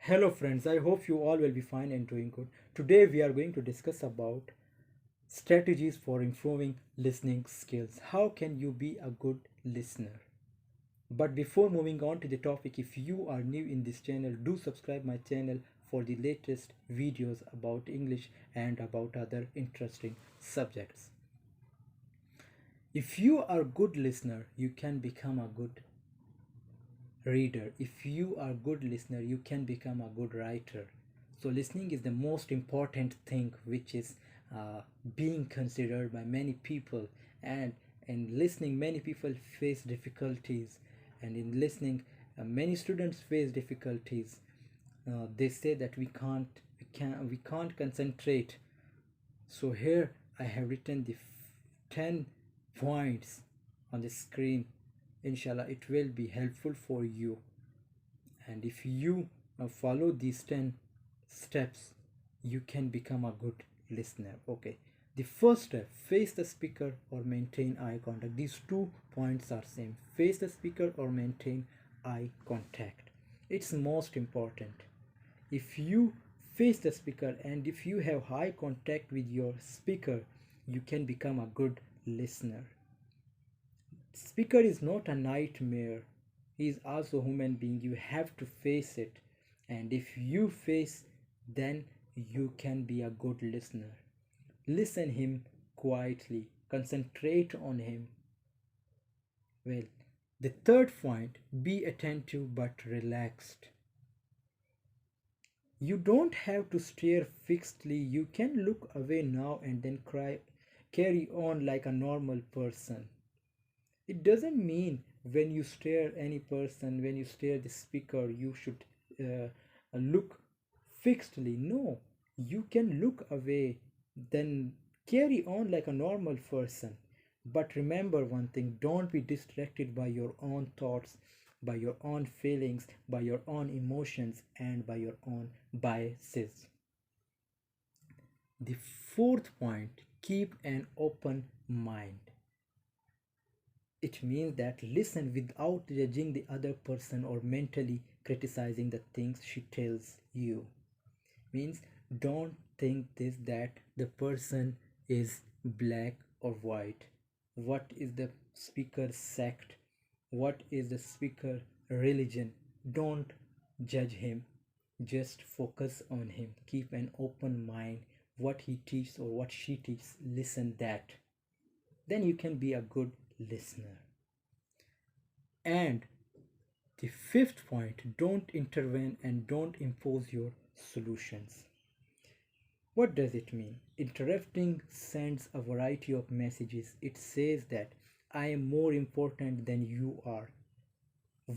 Hello friends, I hope you all will be fine and doing good. Today we are going to discuss about strategies for improving listening skills. How can you be a good listener? But before moving on to the topic, if you are new in this channel, do subscribe my channel for the latest videos about English and about other interesting subjects. If you are a good listener, you can become a good reader. If you are a good listener, you can become a good writer. So listening is the most important thing which is being considered by many people, and in listening many people face difficulties, and in listening many students face difficulties. They say that we can't concentrate. So here I have written the 10 points on the screen. Inshallah it will be helpful for you, and if you follow these 10 steps, you can become a good listener. Okay, the first step: face the speaker or maintain eye contact. These 2 points are same: face the speaker or maintain eye contact. It's most important. If you face the speaker and if you have eye contact with your speaker, you can become a good listener. Speaker is not a nightmare. He is also a human being. You have to face it. And if you face, then you can be a good listener. Listen him quietly. Concentrate on him. Well, the third point: be attentive but relaxed. You don't have to stare fixedly. You can look away now and then carry on like a normal person. It doesn't mean when you stare any person, when you stare the speaker, you should look fixedly. No, you can look away, then carry on like a normal person. But remember one thing: don't be distracted by your own thoughts, by your own feelings, by your own emotions, and by your own biases. The fourth point: keep an open mind. It means that listen without judging the other person or mentally criticizing the things she tells you. Means don't think this that the person is black or white. What is the speaker's sect? What is the speaker religion? Don't judge him. Just focus on him. Keep an open mind. What he teaches or what she teaches, listen that. Then you can be a good listener. And the fifth point: don't intervene and don't impose your solutions. What does it mean? Interrupting sends a variety of messages. It says that I am more important than you are.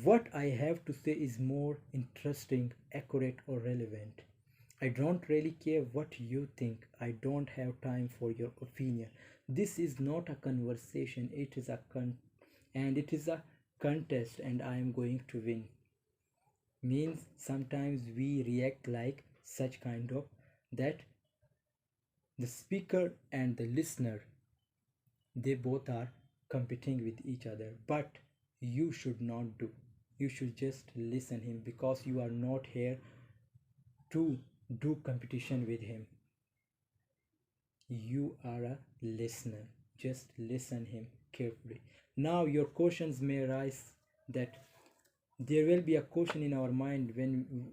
What I have to say is more interesting, accurate, or relevant. I don't really care what you think. I don't have time for your opinion. This is not a conversation, it is a contest, and I am going to win. Means sometimes we react like such kind of that the speaker and the listener, they both are competing with each other, but you should not do. You should just listen him, because you are not here to do competition with him. You are a listener. Just listen him carefully. Now your questions may arise that there will be a question in our mind when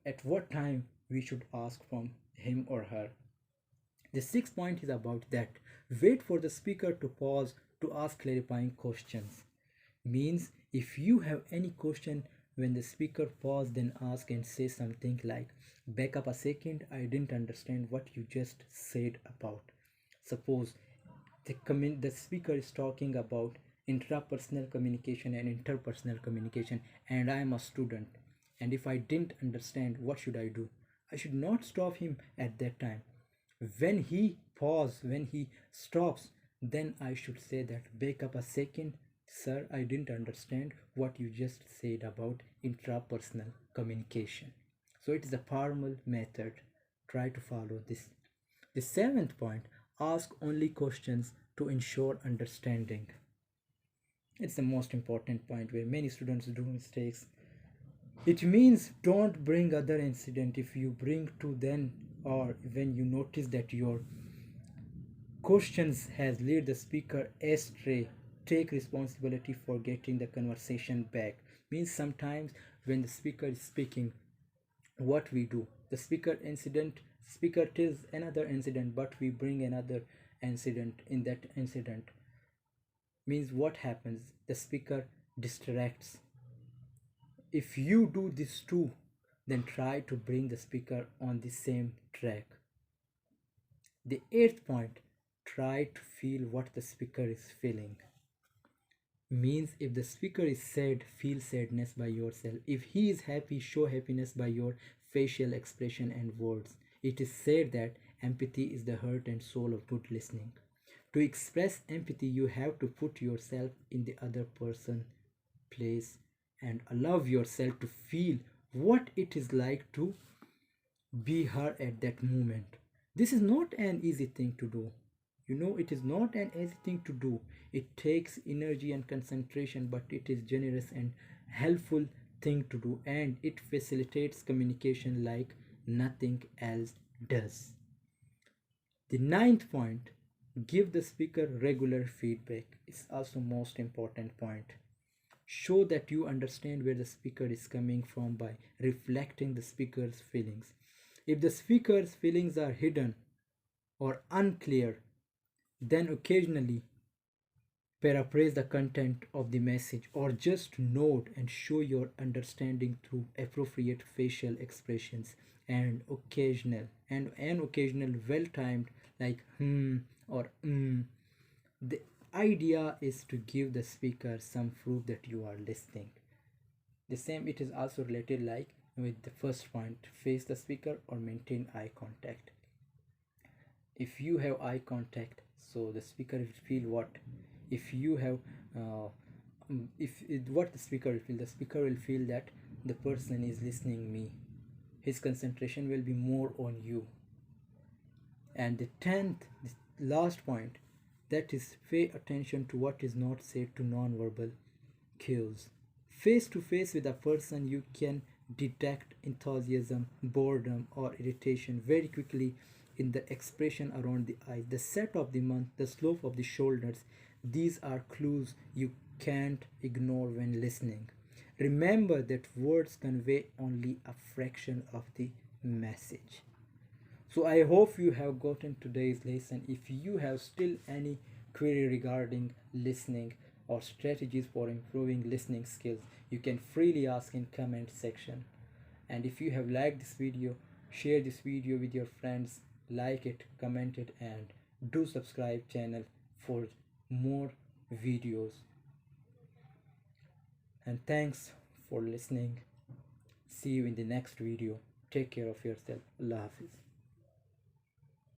at what time we should ask from him or her. The sixth point is about that: wait for the speaker to pause to ask clarifying questions. Means if you have any question, when the speaker pause, then ask and say something like, back up a second, I didn't understand what you just said about. Suppose the speaker is talking about intrapersonal communication and interpersonal communication, and I am a student, and if I didn't understand, what should I do? I should not stop him at that time. When he pause, when he stops, then I should say that, back up a second, sir, I didn't understand what you just said about intrapersonal communication. So it is a formal method. Try to follow this. The seventh point: ask only questions to ensure understanding. It's the most important point where many students do mistakes. It means don't bring other incident. If you bring to then, or when you notice that your questions has led the speaker astray, take responsibility for getting the conversation back. Means sometimes when the speaker is speaking, what we do, the speaker tells another incident, but we bring another incident in that incident. Means what happens, the speaker distracts. If you do this too, then try to bring the speaker on the same track. The eighth point, try to feel what the speaker is feeling. Means if the speaker is sad, feel sadness by yourself. If he is happy, show happiness by your facial expression and words. It is said that empathy is the heart and soul of good listening. To express empathy, you have to put yourself in the other person's place and allow yourself to feel what it is like to be her at that moment. This is not an easy thing to do. You know, it is not an easy thing to do. It takes energy and concentration, but it is generous and helpful thing to do, and it facilitates communication like nothing else does. The ninth point, give the speaker regular feedback, is also most important point. Show that you understand where the speaker is coming from by reflecting the speaker's feelings. If the speaker's feelings are hidden or unclear, then occasionally paraphrase the content of the message or just note and show your understanding through appropriate facial expressions and occasional well-timed like or The idea is to give the speaker some proof that you are listening. The same, it is also related like with the first point, face the speaker or maintain eye contact. If you have eye contact, so the speaker will feel what, if you have if it, what the speaker will feel, the speaker will feel that the person is listening me, his concentration will be more on you. And the 10th, the last point, that is pay attention to what is not said to non-verbal cues. Face to face with a person, you can detect enthusiasm, boredom, or irritation very quickly in the expression around the eyes, the set of the mouth, the slope of the shoulders. These are clues you can't ignore when listening. Remember that words convey only a fraction of the message. So I hope you have gotten today's lesson. If you have still any query regarding listening or strategies for improving listening skills, you can freely ask in comment section. And if you have liked this video, share this video with your friends, like it, comment it, and do subscribe channel for more videos. And thanks for listening. See you in the next video. Take care of yourself. Allah Hafiz.